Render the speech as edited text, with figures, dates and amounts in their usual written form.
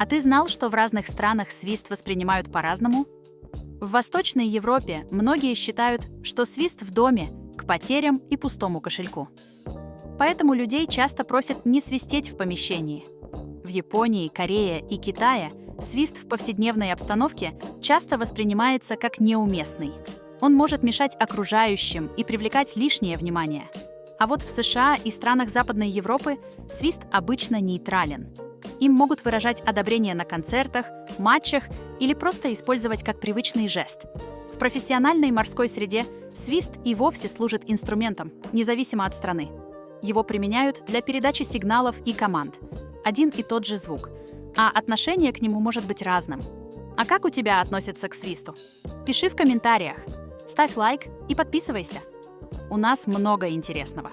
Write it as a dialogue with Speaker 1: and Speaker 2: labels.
Speaker 1: А ты знал, что в разных странах свист воспринимают по-разному? В Восточной Европе многие считают, что свист в доме к потерям и пустому кошельку. Поэтому людей часто просят не свистеть в помещении. В Японии, Корее и Китае свист в повседневной обстановке часто воспринимается как неуместный. Он может мешать окружающим и привлекать лишнее внимание. А вот в США и странах Западной Европы свист обычно нейтрален. Им могут выражать одобрение на концертах, матчах или просто использовать как привычный жест. В профессиональной морской среде свист и вовсе служит инструментом, независимо от страны. Его применяют для передачи сигналов и команд. Один и тот же звук, а отношение к нему может быть разным. А как у тебя относятся к свисту? Пиши в комментариях, ставь лайк и подписывайся. У нас много интересного.